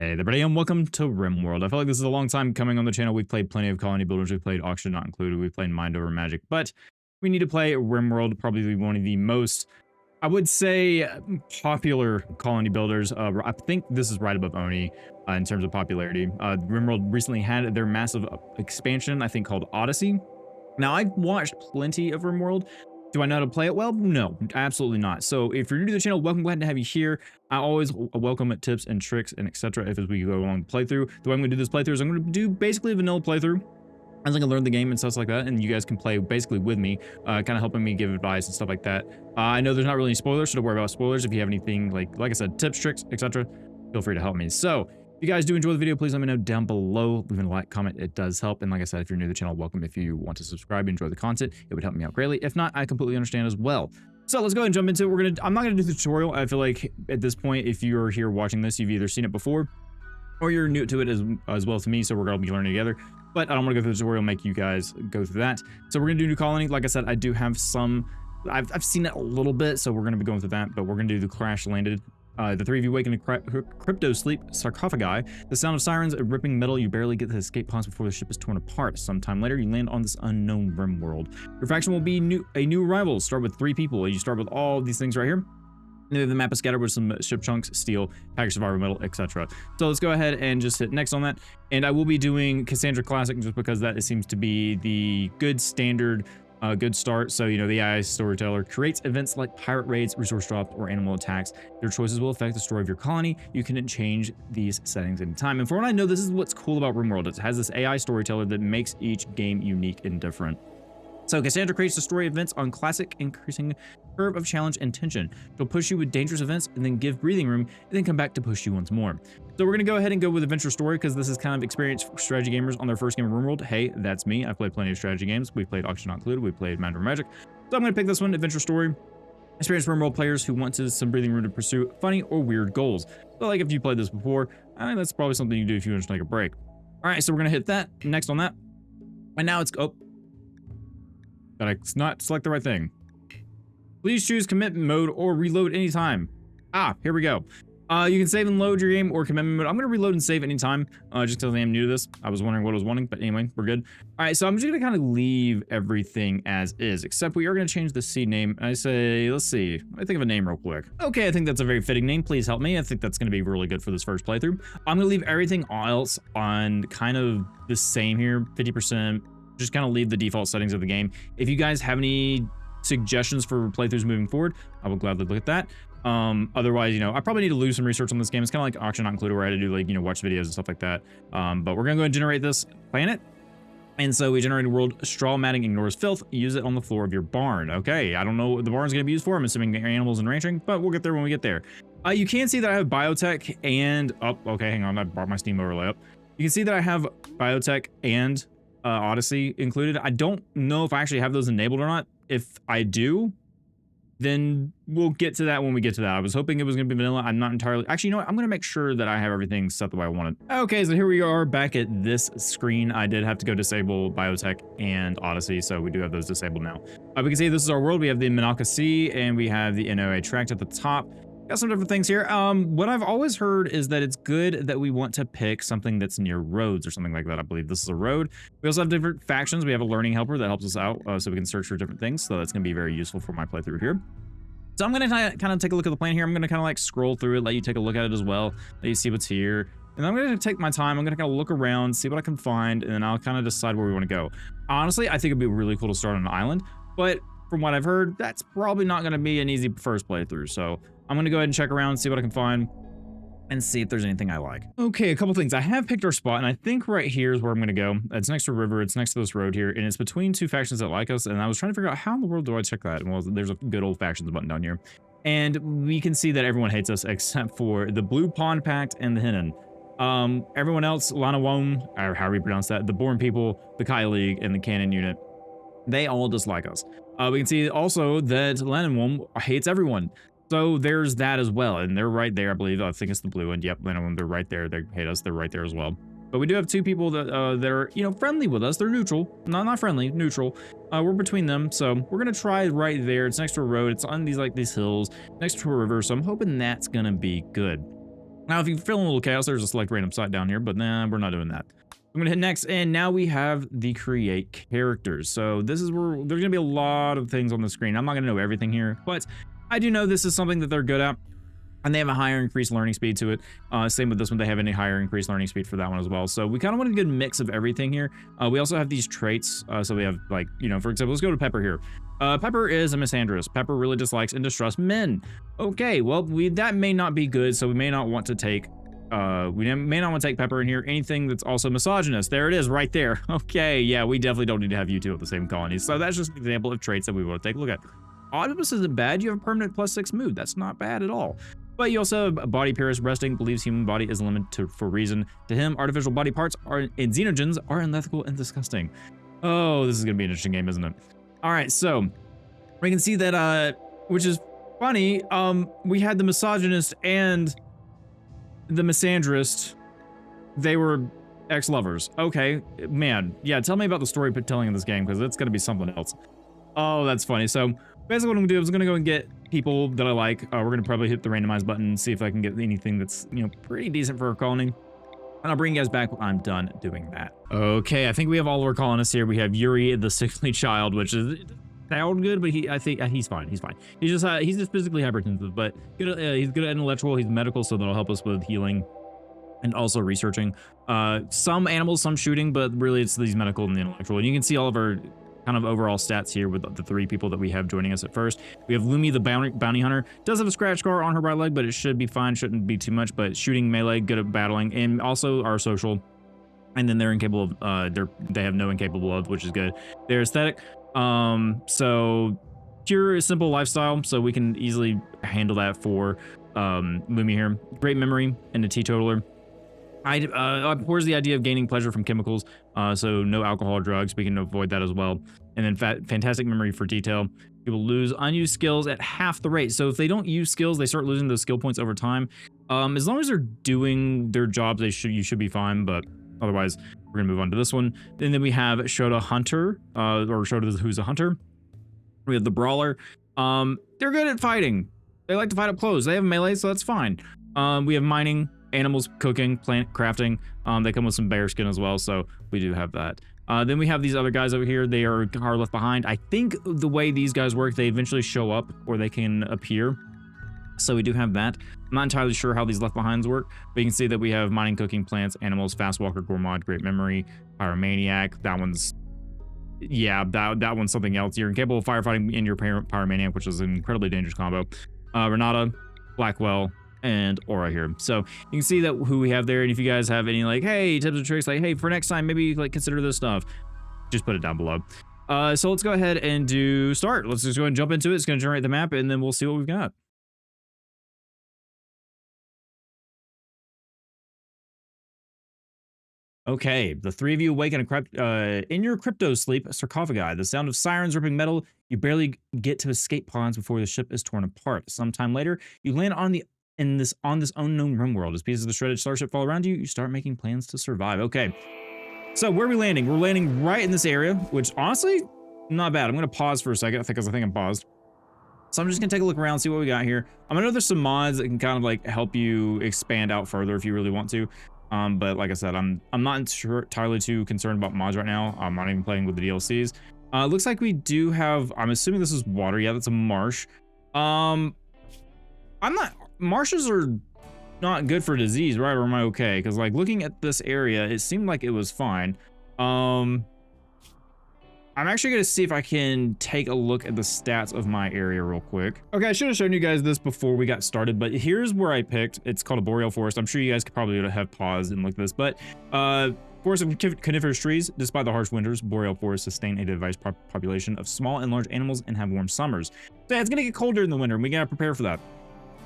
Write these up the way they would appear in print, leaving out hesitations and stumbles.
Hey everybody, and welcome to Rimworld. I feel like this is a long time coming on the channel. We've played plenty of colony builders. We've played auction not included. We've played mind over magic, but we need to play Rimworld, probably one of the most, I would say, popular colony builders. I think this is right above Oni in terms of popularity. Rimworld recently had their massive expansion, I think called Odyssey. Now, I've watched plenty of Rimworld. Do I know how to play it well? No, absolutely not. So if you're new to the channel, welcome. Glad to have you here. I always welcome tips and tricks and etc. as we go along the playthrough. The way I'm going to do this playthrough is I'm going to do basically a vanilla playthrough. As I can learn the game and stuff like that, and you guys can play basically with me, kind of helping me give advice and stuff like that. I know there's not really any spoilers, so don't worry about spoilers. If you have anything like I said, tips, tricks, etc., feel free to help me. So if you guys do enjoy the video, please let me know down below. Leave a like, comment, it does help. And like I said, if you're new to the channel, welcome. If you want to subscribe, enjoy the content, it would help me out greatly. If not, I completely understand as well. So let's go ahead and jump into it. I'm not gonna do the tutorial. I feel like at this point, if you're here watching this, you've either seen it before or you're new to it as well as me, so we're gonna be learning together. But I don't want to go through the tutorial, make you guys go through that. So we're gonna do new colony. Like I said, I do have some, I've seen it a little bit, so we're gonna be going through that, but we're gonna do the crash landed. The three of you wake in a crypto sleep sarcophagi. The sound of sirens ripping metal. You barely get to escape pods before the ship is torn apart. Sometime later, you land on this unknown rim world. Your faction will be a new arrival. Start with 3 people. You start with all these things right here. The map is scattered with some ship chunks, steel, packaged survivor metal, etc. So let's go ahead and just hit next on that. And I will be doing Cassandra Classic just because that seems to be the good standard. Good start. So, you know, the AI storyteller creates events like pirate raids, resource drops, or animal attacks. Their choices will affect the story of your colony. You can change these settings anytime. And from what I know, this is what's cool about Rimworld. It has this AI storyteller that makes each game unique and different. So Cassandra creates the story events on classic, increasing curve of challenge and tension. She'll push you with dangerous events and then give breathing room and then come back to push you once more. So we're going to go ahead and go with adventure story because this is kind of experienced strategy gamers on their first game of Rimworld. Hey, that's me. I've played plenty of strategy games. We've played auction not included. We've played mind over magic. So I'm going to pick this one, adventure story. Experienced Rimworld players who want some breathing room to pursue funny or weird goals. So like if you played this before, I think that's probably something you do if you want to take a break. All right, so we're going to hit that. Next on that. And now it's, oh. But I not select the right thing. Please choose commitment mode or reload anytime. Ah, here we go. You can save and load your game or commitment mode. I'm going to reload and save anytime, just because I am new to this. I was wondering what I was wanting, but anyway, we're good. All right, so I'm just going to kind of leave everything as is, except we are going to change the seed name. I say, let's see. Let me think of a name real quick. Okay, I think that's a very fitting name. Please help me. I think that's going to be really good for this first playthrough. I'm going to leave everything else on kind of the same here, 50%. Just kind of leave the default settings of the game. If you guys have any suggestions for playthroughs moving forward, I will gladly look at that. Otherwise, you know, I probably need to do some research on this game. It's kind of like auction not included, where I had to do like, you know, watch videos and stuff like that. But we're gonna go ahead and generate this planet. And so we generated world straw matting ignores filth. Use it on the floor of your barn. Okay, I don't know what the barn's gonna be used for. I'm assuming animals and ranching, but we'll get there when we get there. You can see that I have biotech and okay, hang on, I brought my Steam overlay up. You can see that I have biotech and Odyssey included. I don't know if I actually have those enabled or not. If I do, then we'll get to that when we get to that. I was hoping it was going to be vanilla. I'm not entirely... Actually, you know what? I'm going to make sure that I have everything set the way I want it. Okay, so here we are back at this screen. I did have to go disable biotech and Odyssey, so we do have those disabled now. We can see this is our world. We have the Minaka Sea, and we have the NOA tract at the top. Got some different things here. What I've always heard is that it's good that we want to pick something that's near roads or something like that. I believe this is a road. We also have different factions. We have a learning helper that helps us out, so we can search for different things. So that's going to be very useful for my playthrough here. So I'm going to kind of take a look at the plan here. I'm going to kind of like scroll through it, let you take a look at it as well, let you see what's here. And I'm going to take my time. I'm going to kind of look around, see what I can find, and then I'll kind of decide where we want to go. Honestly, I think it'd be really cool to start on an island, but from what I've heard, that's probably not going to be an easy first playthrough. So I'm going to go ahead and check around, see what I can find, and see if there's anything I like. Okay, a couple things. I have picked our spot, and I think right here is where I'm going to go. It's next to a river. It's next to this road here, and it's between 2 factions that like us, and I was trying to figure out how in the world do I check that? Well, there's a good old factions button down here. And we can see that everyone hates us except for the Blue Pond Pact and the Hinnon. Everyone else, Lanawon, or however you pronounce that, the Born People, the Kai League, and the Cannon Unit, they all dislike us. We can see also that Lanawon hates everyone. So there's that as well, and they're right there, I believe. I think it's the blue one. Yep, Lanawon, they're right there. They hate us. They're right there as well. But we do have 2 people that that are, you know, friendly with us. They're neutral. Not friendly, neutral. We're between them, so we're gonna try right there. It's next to a road. It's on these hills, next to a river. So I'm hoping that's gonna be good. Now, if you're feeling a little chaos, there's a select random site down here, but nah, we're not doing that. I'm gonna hit next, and now we have the create characters. So this is where there's gonna be a lot of things on the screen. I'm not gonna know everything here, but I do know this is something that they're good at. And they have a higher increased learning speed to it. Same with this one, they have any higher increased learning speed for that one as well. So we kind of want a good mix of everything here. We also have these traits. So we have like, you know, for example, let's go to Pepper here. Pepper is a misandrous. Pepper really dislikes and distrusts men. Okay, well, that may not be good. So we may not want to take Pepper in here. Anything that's also misogynist. There it is right there. Okay, yeah, we definitely don't need to have you two at the same colony. So that's just an example of traits that we want to take a look at. Oddness isn't bad. You have a permanent +6 mood. That's not bad at all. But you also have body purist resting, believes human body is limited for reason. To him, artificial body parts and xenogens are unethical and disgusting. Oh, this is going to be an interesting game, isn't it? All right, so we can see that, which is funny, we had the misogynist and the misandrist. They were ex-lovers. Okay, man. Yeah, tell me about the storytelling in this game, because it's going to be something else. Oh, that's funny. So basically what I'm gonna do is I'm gonna go and get people that I like. We're gonna probably hit the randomize button and see if I can get anything that's, you know, pretty decent for our colony. And I'll bring you guys back when I'm done doing that. Okay, I think we have all of our colonists here. We have Yuri, the sickly child, which is sound good, but I think he's fine. He's fine. He's just physically hypertensive, but good, he's good at intellectual. He's medical, so that'll help us with healing and also researching. Some animals, some shooting, but really it's these medical and the intellectual. And you can see all of our kind of overall stats here with the 3 people that we have joining us at first. We have Lumi, the bounty hunter. Does have a scratch scar on her right leg, but it should be fine. Shouldn't be too much, but shooting, melee, good at battling, and also are social. And then they're incapable of, they have no incapable of, which is good. They're aesthetic. So pure, simple lifestyle. So we can easily handle that for Lumi here. Great memory and a teetotaler. Abhors the idea of gaining pleasure from chemicals, so no alcohol or drugs. We can avoid that as well. And then fantastic memory for detail. People lose unused skills at half the rate. So if they don't use skills, they start losing those skill points over time. As long as they're doing their jobs, you should be fine. But otherwise, we're gonna move on to this one. And then we have Shota Hunter, or Shota who's a hunter. We have the Brawler. They're good at fighting. They like to fight up close. They have melee, so that's fine. We have mining, animals, cooking, plant crafting. They come with some bear skin as well, so we do have that. Then we have these other guys over here. They are left behind. I think the way these guys work, they eventually show up or they can appear. So we do have that. I'm not entirely sure how these left behinds work, but you can see that we have mining, cooking, plants, animals, fast walker, gourmand, great memory, pyromaniac. That one's, yeah, that one's something else. You're incapable of firefighting in your pyromaniac, which is an incredibly dangerous combo. Renata, Blackwell, and Aura here. So you can see that who we have there. And if you guys have any like, hey, tips and tricks, like, hey, for next time, maybe like consider this stuff, just put it down below. So let's go ahead and do start. Let's just go ahead and jump into it. It's going to generate the map and then we'll see what we've got. Okay, the 3 of you awake in your crypto sleep sarcophagi. The sound of sirens ripping metal. You barely get to escape pods before the ship is torn apart. Sometime later, you land on this unknown Rimworld. As pieces of the shredded starship fall around you, you start making plans to survive. Okay, so where are we landing? We're landing right in this area, which honestly, not bad. I'm gonna pause for a second because I think I'm paused. So I'm just gonna take a look around, see what we got here. I know there's some mods that can kind of like help you expand out further if you really want to. But like I said, I'm not entirely too concerned about mods right now. I'm not even playing with the DLCs. Looks like we do have, I'm assuming this is water. Yeah, that's a marsh. Marshes are not good for disease, right? Or am I okay? Because like looking at this area, it seemed like it was fine. I'm actually going to see if I can take a look at the stats of my area real quick. Okay, I should have shown you guys this before we got started, but here's where I picked. It's called a boreal forest. I'm sure you guys could probably have paused and looked at this, but forest of coniferous trees. Despite the harsh winters, boreal forests sustain a diverse population of small and large animals and have warm summers. So yeah, it's going to get colder in the winter, and we got to prepare for that.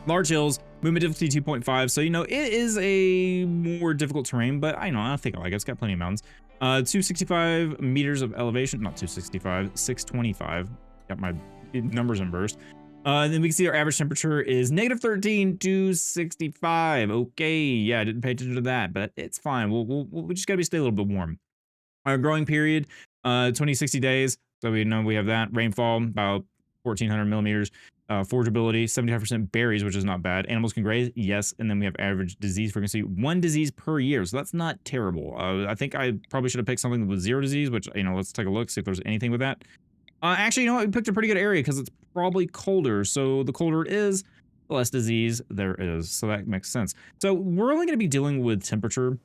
Large hills, movement difficulty 2.5. So, you know, it is a more difficult terrain, but I think I like it. It's got plenty of mountains. 265 meters of elevation, not 265, 625. Got my numbers inversed. Then we can see our average temperature is -13 to 65. Okay, yeah, I didn't pay attention to that, but it's fine. We just gotta stay a little bit warm. Our growing period, 20-60 days. So we know we have that. Rainfall, about 1,400 millimeters. Forgeability, 75% berries, which is not bad. Animals can graze, yes. And then we have average disease frequency, 1 disease per year. So that's not terrible. I think I probably should have picked something with 0 disease, which, you know, let's take a look, see if there's anything with that. Actually, you know what? We picked a pretty good area because it's probably colder. So the colder it is, the less disease there is. So that makes sense. So we're only going to be dealing with temperature.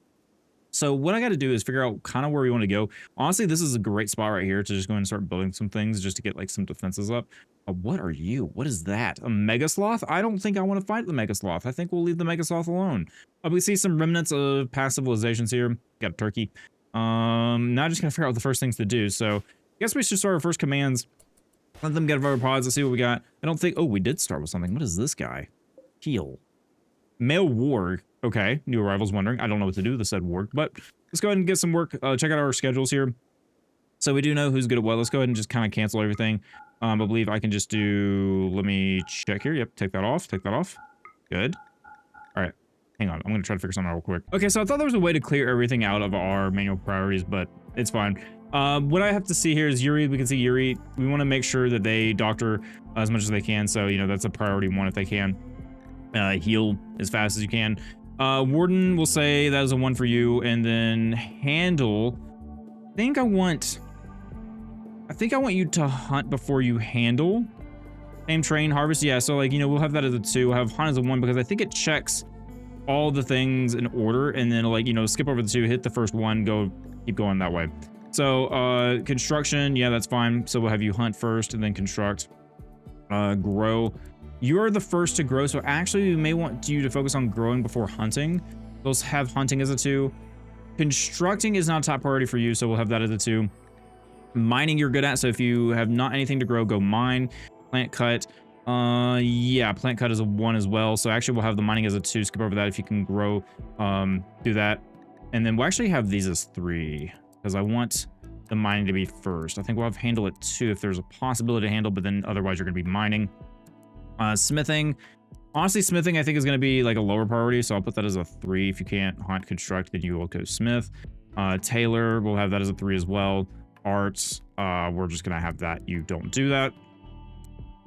So what I got to do is figure out kind of where we want to go. Honestly, this is a great spot right here to just go and start building some things just to get like some defenses up. What are you? What is that? A mega sloth? I don't think I want to fight the mega sloth. I think we'll leave the mega sloth alone. We see some remnants of past civilizations here. Got a turkey. Now just gonna figure out what the first things to do. So I guess we should start our first commands. Let them get our pods. Let's see what we got. I don't think. Oh, we did start with something. What is this guy? Heal. Male warg. Okay, new arrivals wondering. I don't know what to do with the said warg, but let's go ahead and get some work. Check out our schedules here. So we do know who's good at what. Let's go ahead and just kind of cancel everything. I believe I can just do, let me check here. Yep, take that off. Take that off. Good. All right, hang on. I'm going to try to figure something out real quick. Okay, so I thought there was a way to clear everything out of our manual priorities, but it's fine. What I have to see here is Yuri. We can see Yuri. We want to make sure that they doctor as much as they can. So, you know, that's a priority 1 if they can. Heal as fast as you can. Warden will say that is a 1 for you. And then handle. I think I want you to hunt before you handle. Aim, train, harvest. Yeah, so like, you know, we'll have that as a 2. We'll have hunt as a 1 because I think it checks all the things in order and then like, you know, skip over the 2, hit the first 1, go, keep going that way. So, construction, yeah, that's fine. So we'll have you hunt first and then construct. Grow. You are the first to grow, so actually we may want you to focus on growing before hunting. Those have hunting as a 2. Constructing is not a top priority for you, so we'll have that as a 2. Mining you're good at, so if you have not anything to grow, go mine. Plant cut. Yeah, plant cut is a 1 as well. So actually we'll have the mining as a 2. Skip over that if you can grow. Do that. And then we'll actually have these as 3 because I want the mining to be first. I think we'll have handle at 2 if there's a possibility to handle, but then otherwise you're going to be mining. Smithing. Honestly, smithing I think is going to be like a lower priority, so I'll put that as a 3. If you can't hunt, construct, then you will go smith. Tailor, we'll have that as a 3 as well. Arts, we're just going to have that. You don't do that.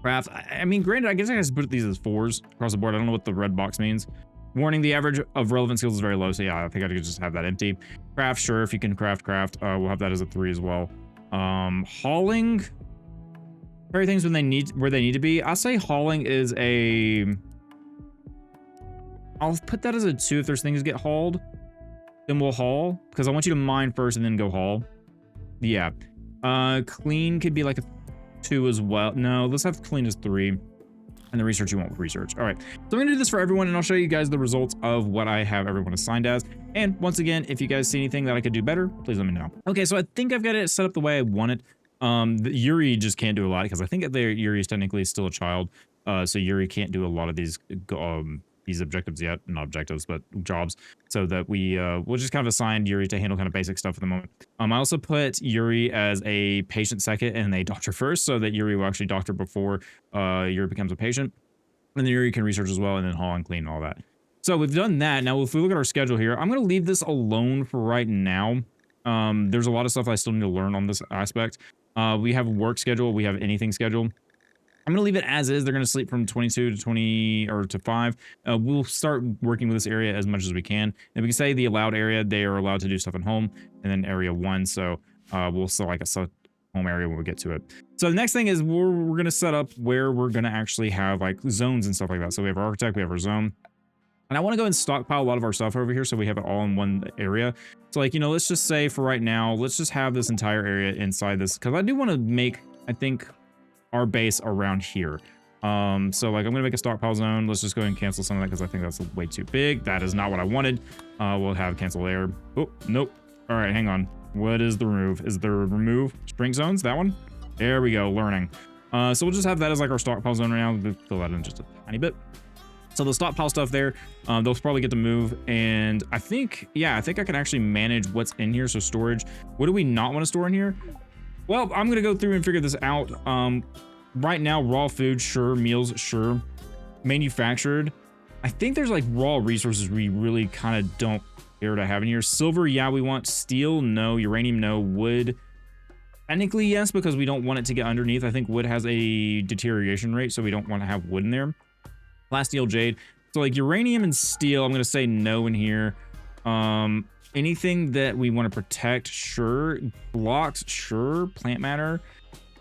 Craft, I mean, granted, I guess I just put these as 4s across the board. I don't know what the red box means. Warning, the average of relevant skills is very low, so yeah, I think I could just have that empty. Craft, sure, if you can craft. We'll have that as a 3 as well. Hauling. Carry things when they need where they need to be. I'll say hauling is a. I'll put that as a 2 if there's things get hauled. Then we'll haul because I want you to mine first and then go haul. Yeah. Clean could be like a 2 as well. No, let's have clean as 3. And the research you want with research. All right. So I'm going to do this for everyone and I'll show you guys the results of what I have everyone assigned as. And once again, if you guys see anything that I could do better, please let me know. Okay, so I think I've got it set up the way I want it. Yuri just can't do a lot because I think that Yuri is technically still a child. So Yuri can't do a lot of these objectives yet, not objectives, but jobs. So that we'll just kind of assign Yuri to handle kind of basic stuff at the moment. I also put Yuri as a patient second and a doctor first, so that Yuri will actually doctor before Yuri becomes a patient. And then Yuri can research as well, and then haul and clean and all that. So we've done that. Now, if we look at our schedule here, I'm going to leave this alone for right now. There's a lot of stuff I still need to learn on this aspect. We have work schedule. We have anything schedule. I'm going to leave it as is. They're going to sleep from 22 to 20 or to 5. We'll start working with this area as much as we can. And we can say the allowed area, they are allowed to do stuff at home, and then area 1. So we'll still like a home area when we get to it. So the next thing is we're going to set up where we're going to actually have like zones and stuff like that. So we have our architect, we have our zone. And I want to go and stockpile a lot of our stuff over here so we have it all in one area. So like, you know, let's just say for right now, let's just have this entire area inside this, because I do want to make, I think, our base around here. So like I'm gonna make a stockpile zone. Let's just go ahead and cancel some of that because I think that's way too big. That is not what I wanted. We'll have cancel layer. Oh, nope. All right, hang on. What is the remove? Is there a remove spring zones? That one? There we go, learning. So we'll just have that as like our stockpile zone right now. We'll fill that in just a tiny bit. So the stockpile stuff there, they'll probably get to move. And I think, yeah, I think I can actually manage what's in here. So storage, what do we not want to store in here? Well, I'm going to go through and figure this out. Right now, raw food, sure. Meals, sure. Manufactured. I think there's like raw resources we really kind of don't care to have in here. Silver, yeah, we want. Steel, no. Uranium, no. Wood. Technically, yes, because we don't want it to get underneath. I think wood has a deterioration rate, so we don't want to have wood in there. Plasteel jade. So like uranium and steel, I'm going to say no in here. Anything that we want to protect, sure. Blocks, sure. Plant matter.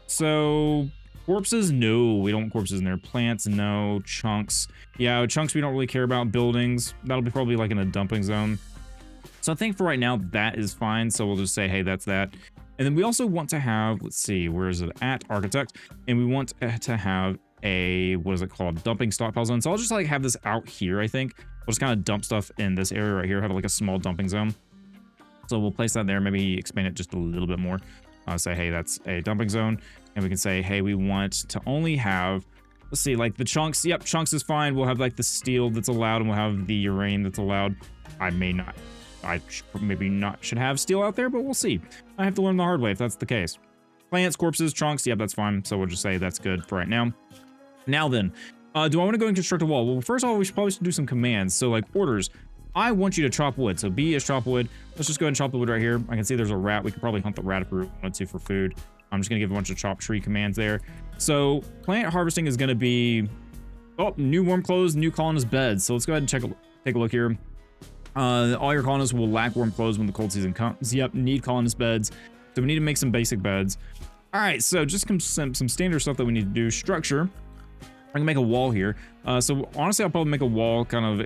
So corpses, no, we don't want corpses in there. Plants, no. Chunks, yeah, chunks we don't really care about. Buildings, that'll be probably like in a dumping zone. So I think for right now that is fine. So we'll just say, hey, that's that. And then we also want to have, let's see, where is it at? Architect. And we want to have a, what is it called? Dumping stockpile zone. So I'll just like have this out here, I think. We'll just kind of dump stuff in this area right here, have like a small dumping zone. So we'll place that there, maybe expand it just a little bit more. Say, hey, that's a dumping zone. And we can say, hey, we want to only have, let's see, like the chunks. Yep, chunks is fine. We'll have like the steel that's allowed, and we'll have the uranium that's allowed. I maybe not should have steel out there, but we'll see. I have to learn the hard way if that's the case. Plants, corpses, chunks, yep, that's fine. So we'll just say that's good for right now. Now then, do I want to go and construct a wall? Well, first of all, we should probably do some commands. So like orders, I want you to chop wood. So B is chop wood. Let's just go ahead and chop the wood right here. I can see there's a rat. We could probably hunt the rat if we wanted to for food. I'm just going to give a bunch of chop tree commands there. So plant harvesting is going to be, oh, new warm clothes, new colonist beds. So let's go ahead and take a look here. All your colonists will lack warm clothes when the cold season comes. Yep, need colonist beds. So we need to make some basic beds. All right, so just some standard stuff that we need to do. Structure. I can make a wall here. So honestly, I'll probably make a wall kind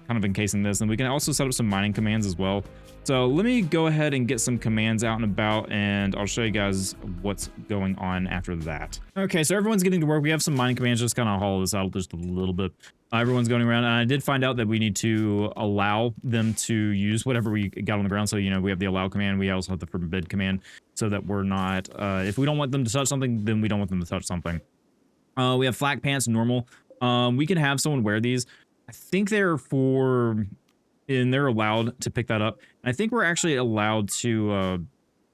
of encasing this, and we can also set up some mining commands as well. So let me go ahead and get some commands out and about, and I'll show you guys what's going on after that. Okay, so everyone's getting to work. We have some mining commands, just kind of hollow this out just a little bit. Everyone's going around, and I did find out that we need to allow them to use whatever we got on the ground. So, you know, we have the allow command. We also have the forbid command, so that we're not, if we don't want them to touch something, then we don't want them to touch something. We have flak pants, normal. We can have someone wear these. I think they're and they're allowed to pick that up. And I think we're actually allowed to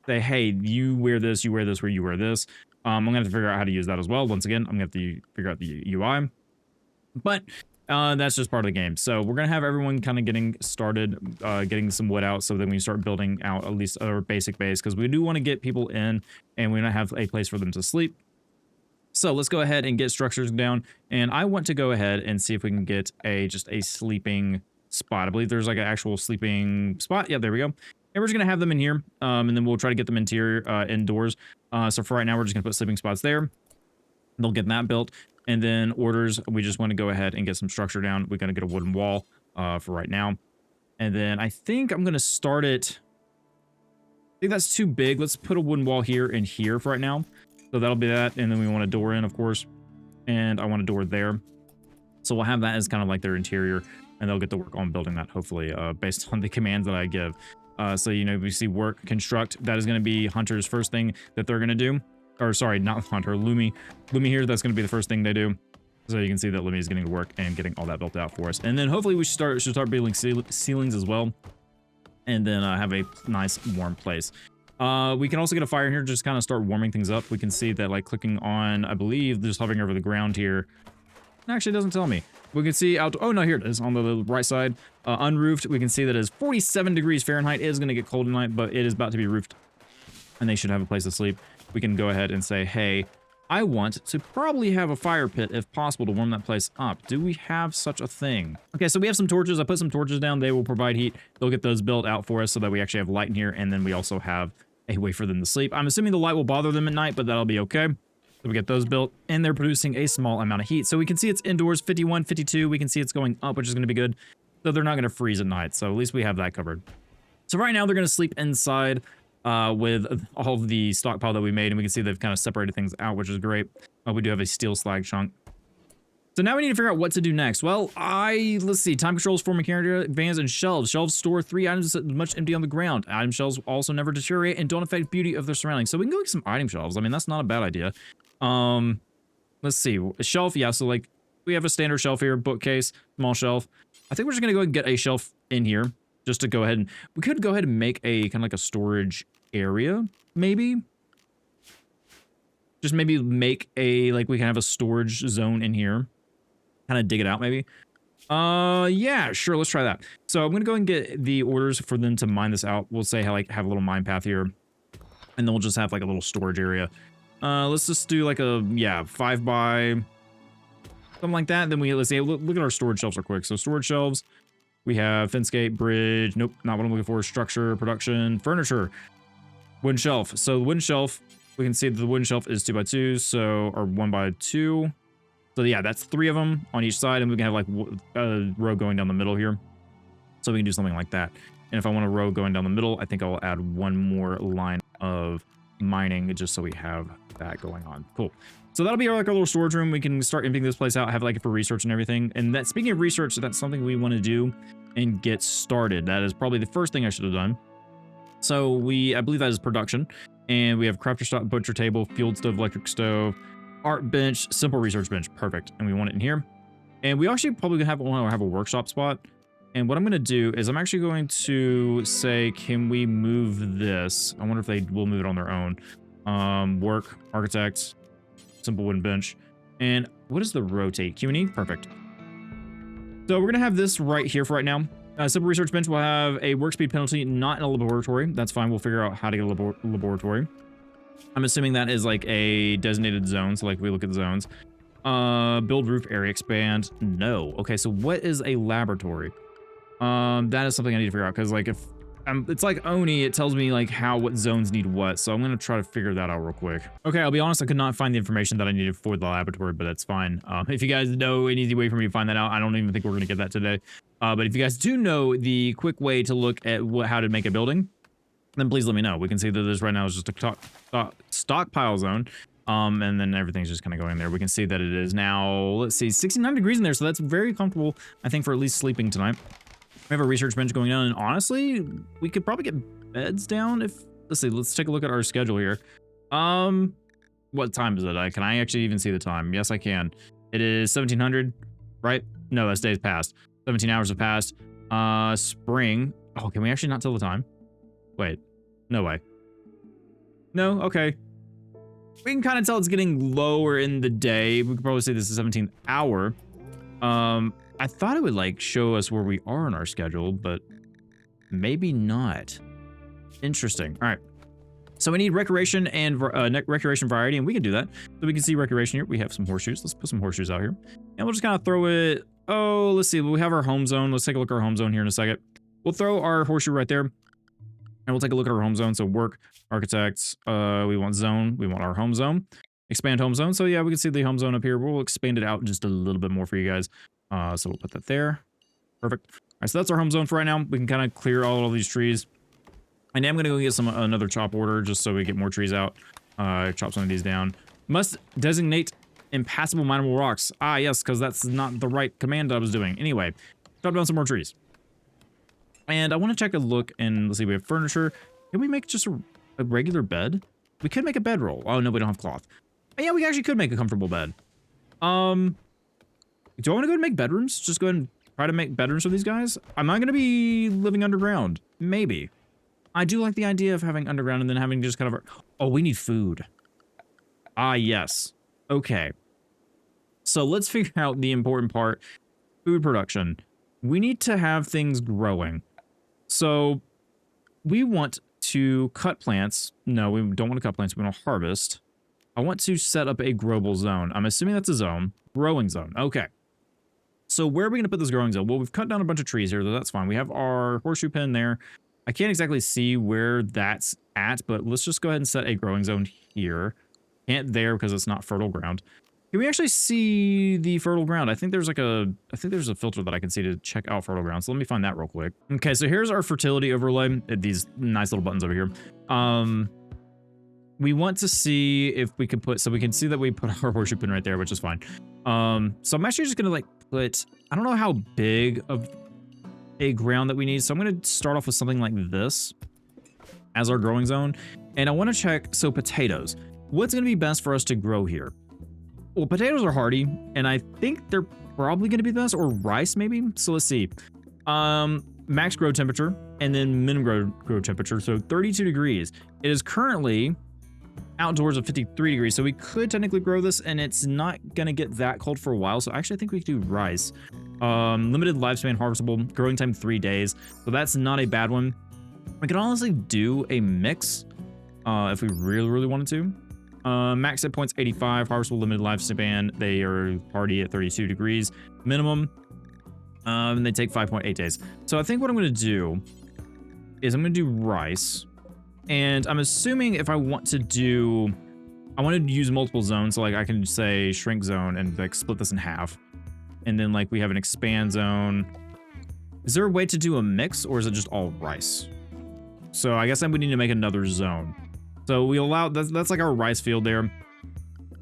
say, hey, you wear this, where you wear this. I'm gonna have to figure out how to use that as well. Once again, I'm gonna have to figure out the UI. But that's just part of the game. So we're gonna have everyone kind of getting started, getting some wood out, so then we start building out at least our basic base, because we do want to get people in, and we want to have a place for them to sleep. So let's go ahead and get structures down, and I want to go ahead and see if we can get just a sleeping spot. I believe there's like an actual sleeping spot. Yeah, there we go. And we're just gonna have them in here, and then we'll try to get them indoors. So for right now, we're just gonna put sleeping spots there. They'll get that built, and then orders. We just want to go ahead and get some structure down. We're gonna get a wooden wall for right now, and then I think I'm gonna start it. I think that's too big. Let's put a wooden wall here and here for right now. So that'll be that, and then we want a door in, of course, and I want a door there. So we'll have that as kind of like their interior, and they'll get to work on building that, hopefully, based on the commands that I give. So, you know, we see work, construct. That is going to be Hunter's first thing that they're going to do. Or, sorry, not Hunter, Lumi. Lumi here, that's going to be the first thing they do. So you can see that Lumi is getting to work and getting all that built out for us. And then hopefully we should start building ceilings as well, and then have a nice warm place. We can also get a fire here, just kind of start warming things up. We can see that, like, clicking on, I believe, just hovering over the ground here. Actually, it doesn't tell me. We can see out. Oh no, here it is on the right side. Unroofed. We can see that it is 47 degrees Fahrenheit. It is going to get cold tonight, but it is about to be roofed, and they should have a place to sleep. We can go ahead and say, hey, I want to probably have a fire pit if possible to warm that place up. Do we have such a thing? Okay, so we have some torches. I put some torches down. They will provide heat. They'll get those built out for us so that we actually have light in here, and then we also have a way for them to sleep. I'm assuming the light will bother them at night, but that'll be okay. So we get those built, and they're producing a small amount of heat. So we can see it's indoors, 51, 52. We can see it's going up, which is going to be good. So they're not going to freeze at night. So at least we have that covered. So right now they're going to sleep inside with all of the stockpile that we made, and we can see they've kind of separated things out, which is great. We do have a steel slag chunk. So now we need to figure out what to do next. Well, let's see. Time controls for mechanical vans and shelves. Shelves store 3 items as much empty on the ground. Item shelves also never deteriorate and don't affect beauty of their surroundings. So we can go get some item shelves. I mean, that's not a bad idea. Let's see. A shelf, yeah. So like we have a standard shelf here, bookcase, small shelf. I think we're just gonna go ahead and get a shelf in here just to go ahead and we could go ahead and make a kind of like a storage area, maybe. Just maybe make like we can have a storage zone in here. Kind of dig it out, maybe. Yeah, sure. Let's try that. So I'm gonna go and get the orders for them to mine this out. We'll say have a little mine path here. and then we'll just have like a little storage area. Let's just do like a, yeah, 5 by something like that. Then let's see, look at our storage shelves real quick. So storage shelves, we have fence gate, bridge. Nope, not what I'm looking for. Structure, production, furniture, wooden shelf. So the wooden shelf, we can see that the wooden shelf is 2 by 2, so, or 1 by 2. So yeah, that's 3 of them on each side, and we can have like a row going down the middle here. So we can do something like that. And if I want a row going down the middle, I think I'll add 1 more line of mining just so we have that going on. Cool. So that'll be our little storage room. We can start emptying this place out, have like it for research and everything. And that, speaking of research, that's something we want to do and get started. That is probably the first thing I should have done. So I believe that is production. And we have crafter stock, butcher table, fueled stove, electric stove, art bench, simple research bench. Perfect. And we want it in here. And we actually probably want to have a workshop spot. And what I'm going to do is I'm actually going to say, can we move this? I wonder if they will move it on their own. Work, architect, simple wooden bench. And what is the rotate? Q&E? Perfect. So we're going to have this right here for right now. Simple research bench will have a work speed penalty, not in a laboratory. That's fine. We'll figure out how to get a laboratory. I'm assuming that is like a designated zone. So like we look at the zones. Build roof area expand. No. Okay. So what is a laboratory? That is something I need to figure out, because like if it's like Oni, it tells me like what zones need what. So I'm going to try to figure that out real quick. Okay. I'll be honest. I could not find the information that I needed for the laboratory, but that's fine. If you guys know an easy way for me to find that out, I don't even think we're going to get that today. But if you guys do know the quick way to look at how to make a building, then please let me know. We can see that this right now is just a stockpile zone. And then everything's just kind of going there. We can see that it is now, let's see, 69 degrees in there. So that's very comfortable, I think, for at least sleeping tonight. We have a research bench going down, and honestly, we could probably get beds down if, let's take a look at our schedule here. What time is it? Can I actually even see the time? Yes, I can. It is 1700, right? No, that's days past. 17 hours have passed. Spring. Oh, can we actually not tell the time? Wait, no way. No, okay. We can kind of tell it's getting lower in the day. We could probably say this is 17th hour. I thought it would like show us where we are on our schedule, but maybe not. Interesting. All right. So we need recreation and recreation variety, and we can do that. So we can see recreation here. We have some horseshoes. Let's put some horseshoes out here, and we'll just kind of throw it. Oh, let's see. We have our home zone. Let's take a look at our home zone here in a second. We'll throw our horseshoe right there, and we'll take a look at our home zone. So work, architects. We want zone. We want our home zone. Expand home zone. So yeah, we can see the home zone up here. We'll expand it out just a little bit more for you guys. So we'll put that there. Perfect. All right, so that's our home zone for right now. We can kind of clear all of these trees. And I'm going to go get another chop order just so we get more trees out. Chop some of these down. Must designate impassable mineable rocks. Ah, yes, because that's not the right command I was doing. Anyway, chop down some more trees. And I want to check a look, and let's see, we have furniture. Can we make just a regular bed? We could make a bedroll. Oh, no, we don't have cloth. But yeah, we actually could make a comfortable bed. Do I want to go and make bedrooms? Just go ahead and try to make bedrooms for these guys? Am I going to be living underground? Maybe. I do like the idea of having underground and then having just kind of... Oh, we need food. Ah, yes. Okay. So let's figure out the important part. Food production. We need to have things growing. So we want to cut plants. No, we don't want to cut plants. We want to harvest. I want to set up a growable zone. I'm assuming that's a zone. Growing zone. Okay. So where are we going to put this growing zone? Well, we've cut down a bunch of trees here, so that's fine. We have our horseshoe pin there. I can't exactly see where that's at, but let's just go ahead and set a growing zone here. Can't there because it's not fertile ground. Can we actually see the fertile ground? I think there's a filter that I can see to check out fertile ground. So let me find that real quick. Okay, so here's our fertility overlay. These nice little buttons over here. We want to see if we can put, so we can see that we put our horseshoe pin right there, which is fine. So I'm actually just gonna like put, I don't know how big of a ground that we need. So I'm gonna start off with something like this as our growing zone. And I wanna check, so potatoes. What's gonna be best for us to grow here? Well, potatoes are hardy, and I think they're probably gonna be the best, or rice maybe. So let's see. Max grow temperature and then minimum grow temperature. So 32 degrees. It is currently outdoors of 53 degrees, so we could technically grow this, and it's not gonna get that cold for a while. So actually I think we could do rice. Limited lifespan, harvestable, growing time 3 days, so that's not a bad one. We could honestly do a mix. if we really wanted to. Max hit points 85, harvestable limited lifespan. They are hardy at 32 degrees minimum. And they take 5.8 days. So I think what I'm going to do is I'm going to do rice. And I'm assuming if I want to do, I want to use multiple zones. So like I can say shrink zone and like split this in half. And then like we have an expand zone. Is there a way to do a mix or is it just all rice? So I guess then we need to make another zone. So we allow, that's like our rice field there. And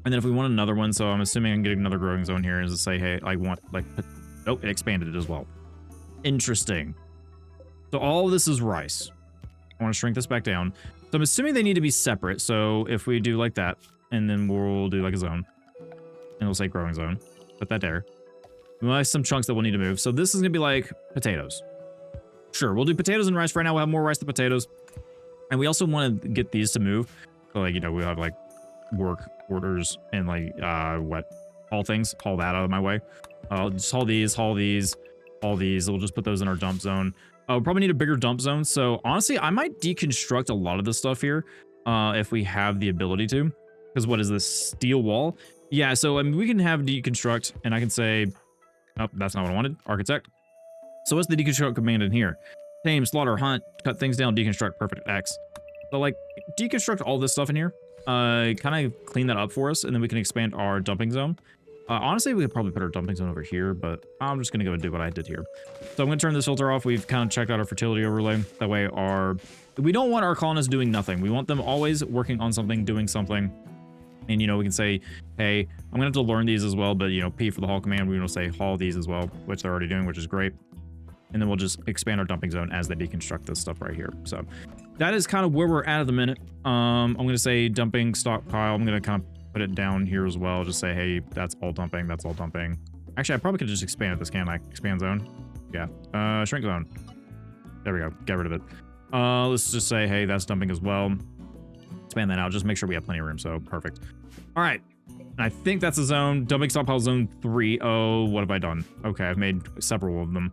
then if we want another one, so I'm assuming I can get another growing zone here and just say, hey, I want like, oh, it expanded it as well. Interesting. So all of this is rice. I want to shrink this back down. So I'm assuming they need to be separate. So if we do like that, and then we'll do like a zone. And we'll say growing zone. Put that there. We'll have some chunks that we'll need to move. So this is going to be like potatoes. Sure, we'll do potatoes and rice. Right now we'll have more rice than potatoes. And we also want to get these to move. So like, you know, we'll have like work orders and like, haul things. Haul that out of my way. Just haul these, haul these, haul these. We'll just put those in our dump zone. We'll probably need a bigger dump zone. So honestly, I might deconstruct a lot of this stuff here if we have the ability to. Because what is this? Steel wall? Yeah, so I mean, we can have deconstruct and I can say, oh, that's not what I wanted. Architect. So what's the deconstruct command in here? Tame, slaughter, hunt, cut things down, deconstruct, perfect, X. So like deconstruct all this stuff in here. Kind of clean that up for us and then we can expand our dumping zone. Honestly, we could probably put our dumping zone over here, but I'm just going to go and do what I did here. So I'm going to turn this filter off. We've kind of checked out our fertility overlay. That way we don't want our colonists doing nothing. We want them always working on something, doing something. And, you know, we can say, hey, I'm going to have to learn these as well. But, you know, P for the haul command, we're going to say haul these as well, which they're already doing, which is great. And then we'll just expand our dumping zone as they deconstruct this stuff right here. So that is kind of where we're at the minute. I'm going to say dumping stockpile. I'm going to kind of put it down here as well. Just say, hey, that's all dumping. That's all dumping. Actually, I probably could just expand it. This can I expand zone? Yeah. Shrink zone. There we go. Get rid of it. Let's just say, hey, that's dumping as well. Expand that out. Just make sure we have plenty of room. So perfect. All right. I think that's a zone. Dumping stockpile zone 3. Oh, what have I done? Okay, I've made several of them.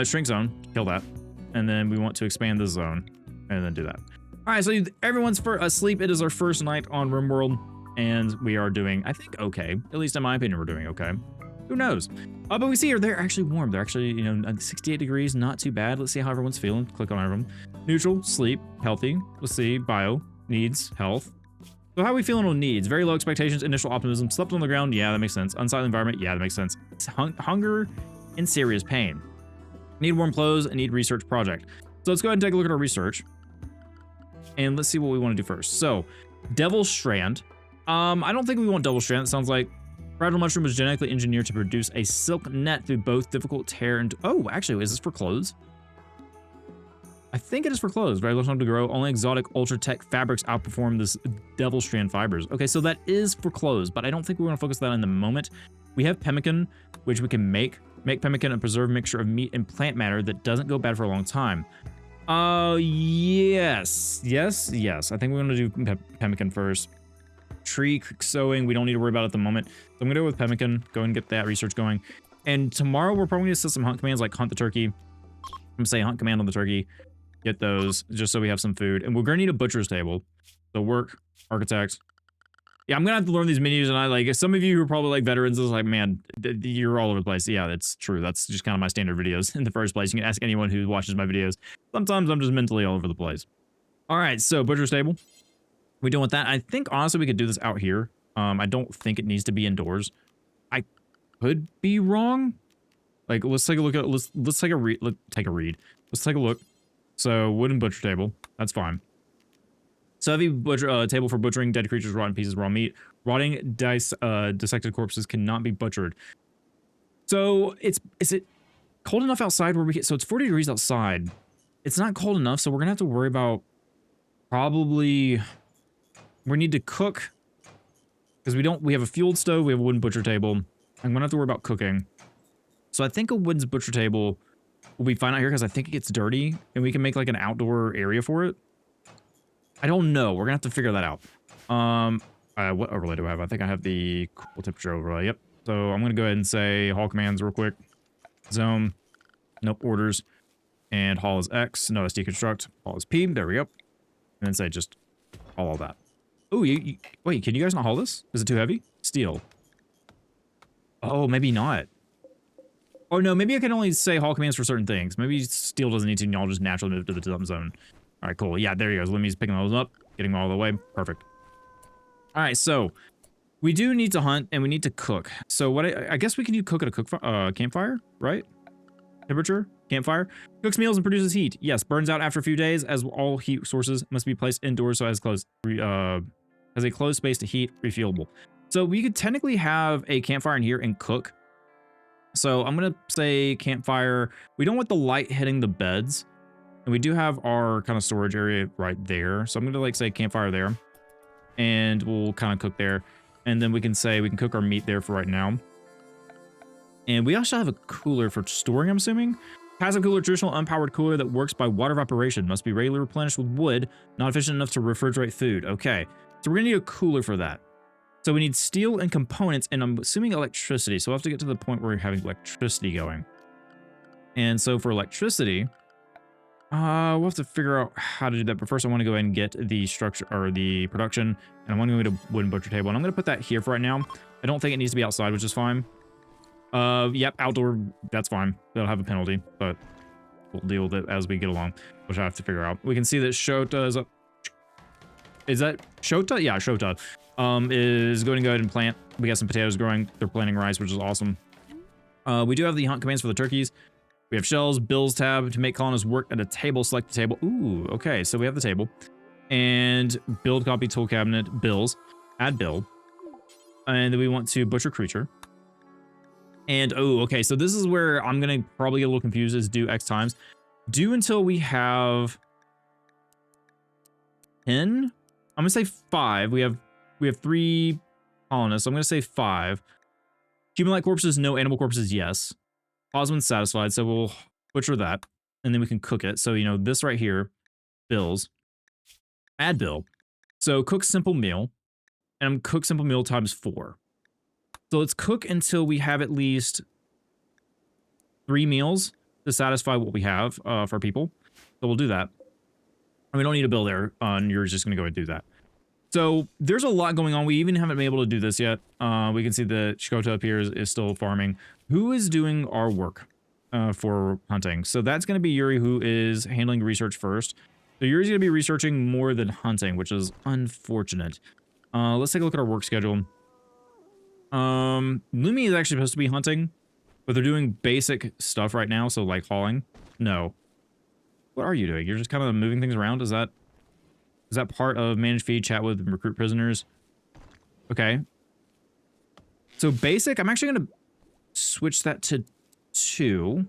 Shrink zone. Kill that. And then we want to expand this zone. And then do that. All right, so everyone's asleep. It is our first night on Rimworld. And we are doing, I think, okay. At least in my opinion, we're doing okay. Who knows? But we see here, they're actually warm. They're actually, you know, 68 degrees. Not too bad. Let's see how everyone's feeling. Click on everyone. Neutral, sleep, healthy. Let's see. Bio, needs, health. So how are we feeling on needs? Very low expectations, initial optimism, slept on the ground, yeah, that makes sense. Unsightly environment, yeah, that makes sense. Hunger and serious pain. Need warm clothes and need research project. So let's go ahead and take a look at our research. And let's see what we want to do first. So, Devil Strand. I don't think we want Devil Strand. It sounds like fragile mushroom was genetically engineered to produce a silk net through both difficult tear and... Oh, actually, is this for clothes? I think it is for clothes. Very little time to grow. Only exotic ultra tech fabrics outperform this Devil Strand fibers. Okay, so that is for clothes, but I don't think we're going to focus that in the moment. We have pemmican, which we can make pemmican a preserved mixture of meat and plant matter that doesn't go bad for a long time. Yes. I think we're going to do pemmican first. Tree sowing, we don't need to worry about it at the moment. So I'm going to go with pemmican. Go and get that research going. And tomorrow we're probably going to set some hunt commands like hunt the turkey. I'm going to say hunt command on the turkey. Get those just so we have some food. And we're going to need a butcher's table. So work, architect. Yeah, I'm going to have to learn these menus. And I like, some of you who are probably like veterans is like, man, you're all over the place. Yeah, that's true. That's just kind of my standard videos in the first place. You can ask anyone who watches my videos. Sometimes I'm just mentally all over the place. All right, so butcher's table. We done with that. I think honestly we could do this out here. I don't think it needs to be indoors. I could be wrong. Like, let's take a look at, let's take a read. Let's take a look. So wooden butcher table, that's fine. So heavy butcher table for butchering dead creatures, rotten pieces, raw meat. Rotting dissected corpses cannot be butchered. So is it cold enough outside where we get? So it's 40 degrees outside. It's not cold enough, so we're gonna have to worry about probably. We need to cook because we have a fueled stove. We have a wooden butcher table. I'm gonna have to worry about cooking. So I think a wooden butcher table will be fine out here because I think it gets dirty and we can make like an outdoor area for it. I don't know. We're gonna have to figure that out. What overlay do I have? I think I have the cool temperature overlay. Yep. So I'm gonna go ahead and say haul commands real quick. Zone. Nope. Orders. And haul is X. No, it's deconstruct. Haul is P. There we go. And then say just haul all that. Oh, wait, can you guys not haul this? Is it too heavy? Steel. Oh, maybe not. Oh, no, maybe I can only say haul commands for certain things. Maybe steel doesn't need to, and y'all just naturally move to the dump zone. All right, cool. Yeah, there he goes. Lemmy's picking those up, getting them all the way. Perfect. All right, so we do need to hunt, and we need to cook. So what I guess we can do cook at a campfire, right? Temperature, campfire. Cooks meals and produces heat. Yes, burns out after a few days, as all heat sources must be placed indoors so as a closed space to heat, refuelable. So we could technically have a campfire in here and cook. So I'm gonna say campfire. We don't want the light hitting the beds, and we do have our kind of storage area right there. So I'm gonna like say campfire there, and we'll kind of cook there, and then we can say we can cook our meat there for right now. And we also have a cooler for storing, I'm assuming. Passive cooler, traditional unpowered cooler that works by water evaporation. Must be regularly replenished with wood, not efficient enough to refrigerate food. Okay, so we're gonna need a cooler for that. So we need steel and components, and I'm assuming electricity. So we'll have to get to the point where we're having electricity going. And so for electricity, we'll have to figure out how to do that. But first I want to go ahead and get the structure or the production, and I want to go to wooden butcher table. And I'm going to put that here for right now. I don't think it needs to be outside, which is fine. Yep, outdoor, that's fine. They'll have a penalty, but we'll deal with it as we get along, which I have to figure out. We can see that Shota is up. Is that Shota? Yeah, Shota. Is going to go ahead and plant. We got some potatoes growing. They're planting rice, which is awesome. We do have the hunt commands for the turkeys. We have shells, bills tab to make colonists work at a table. Select the table. Ooh, okay. So we have the table and build copy tool cabinet, bills, add bill. And then we want to butcher creature. And oh, okay. So this is where I'm going to probably get a little confused is do X times. Do until we have 10. I'm going to say 5. We have 3 colonists. So I'm going to say 5. Human-like corpses, no. Animal corpses, yes. Osmond's satisfied, so we'll butcher that. And then we can cook it. So, you know, this right here, bills. Add bill. So cook simple meal. And I'm cook simple meal times 4. So let's cook until we have at least 3 meals to satisfy what we have for people. So we'll do that. And we don't need a bill there. And you're just going to go ahead and do that. So there's a lot going on. We even haven't been able to do this yet. We can see that Shkota up here is still farming. Who is doing our work for hunting? So that's going to be Yuri, who is handling research first. So Yuri's going to be researching more than hunting, which is unfortunate. Let's take a look at our work schedule. Lumi is actually supposed to be hunting, but they're doing basic stuff right now. So like hauling. No. What are you doing? You're just kind of moving things around. Is that part of manage feed, chat with, and recruit prisoners? Okay. So basic, I'm actually going to switch that to 2. And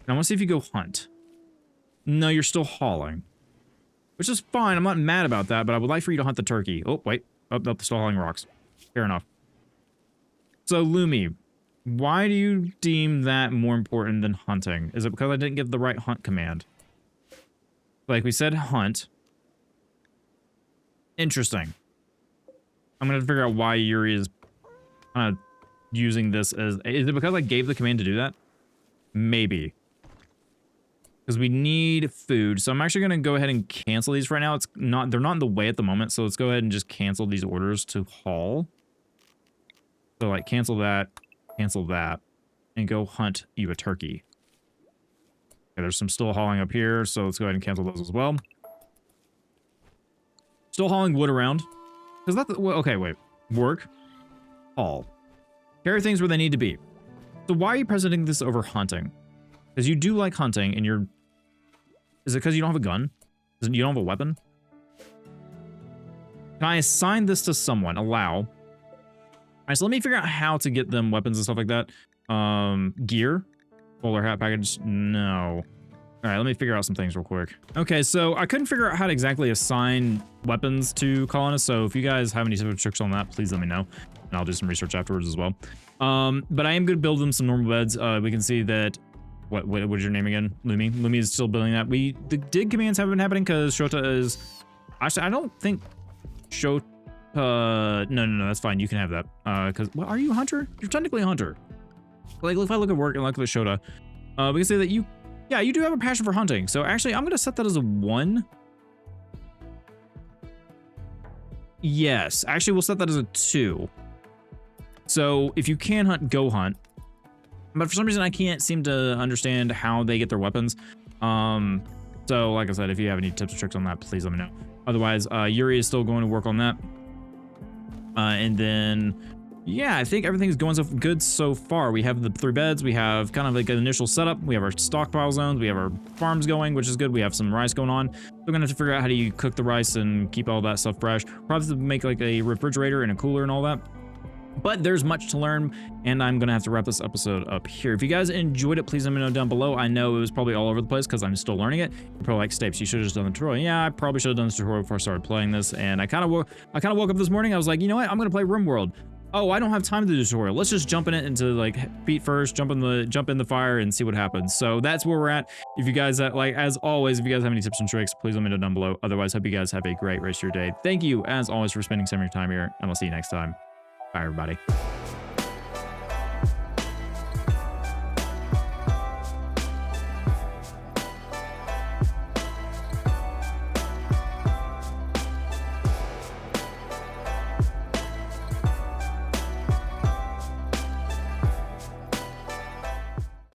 I want to see if you go hunt. No, you're still hauling. Which is fine. I'm not mad about that, but I would like for you to hunt the turkey. Oh, wait. Oh, no, still hauling rocks. Fair enough. So Lumi, why do you deem that more important than hunting? Is it because I didn't give the right hunt command? Like we said, hunt. Interesting. I'm going to figure out why Yuri is using this as... Is it because I gave the command to do that? Maybe. Because we need food. So I'm actually going to go ahead and cancel these right now. They're not in the way at the moment. So let's go ahead and just cancel these orders to haul. So like cancel that, and go hunt you a turkey. Okay, there's some still hauling up here. So let's go ahead and cancel those as well. Still hauling wood around. Is that the... Well, okay, wait. Work. Haul. Carry things where they need to be. So why are you presenting this over hunting? Because you do like hunting and you're... Is it because you don't have a gun? Is it you don't have a weapon? Can I assign this to someone? Allow. All right, so let me figure out how to get them weapons and stuff like that. Gear. Bowler hat package. No. All right, let me figure out some things real quick. Okay, so I couldn't figure out how to exactly assign weapons to colonists. So if you guys have any sort of tricks on that, please let me know. And I'll do some research afterwards as well. But I am going to build them some normal beds. We can see that... What's your name again? Lumi. Lumi is still building that. The dig commands haven't been happening because Shota is... Actually, I don't think Shota... No, that's fine. You can have that. Because... Well, are you a hunter? You're technically a hunter. Like, if I look at work and look at Shota, we can say that you... Yeah, you do have a passion for hunting. So actually, I'm going to set that as a 1. Yes, actually, we'll set that as a 2. So if you can hunt, go hunt. But for some reason, I can't seem to understand how they get their weapons. So like I said, if you have any tips or tricks on that, please let me know. Otherwise, Yuri is still going to work on that. And then, yeah, I think everything's going so good so far. We have the 3 beds. We have kind of like an initial setup. We have our stockpile zones. We have our farms going, which is good. We have some rice going on. We're going to have to figure out how do you cook the rice and keep all that stuff fresh. Probably make like a refrigerator and a cooler and all that. But there's much to learn, and I'm going to have to wrap this episode up here. If you guys enjoyed it, please let me know down below. I know it was probably all over the place because I'm still learning it. You're probably like, Stapes, you should have just done the tutorial. Yeah, I probably should have done the tutorial before I started playing this. And I kind of woke up this morning. I was like, you know what? I'm going to play Rimworld. Oh, I don't have time to do the tutorial. Let's just jump in it into like feet first, jump in the fire and see what happens. So that's where we're at. If you guys like, as always, if you guys have any tips and tricks, please let me know down below. Otherwise, hope you guys have a great rest of your day. Thank you as always for spending some of your time here, and I'll see you next time. Bye, everybody.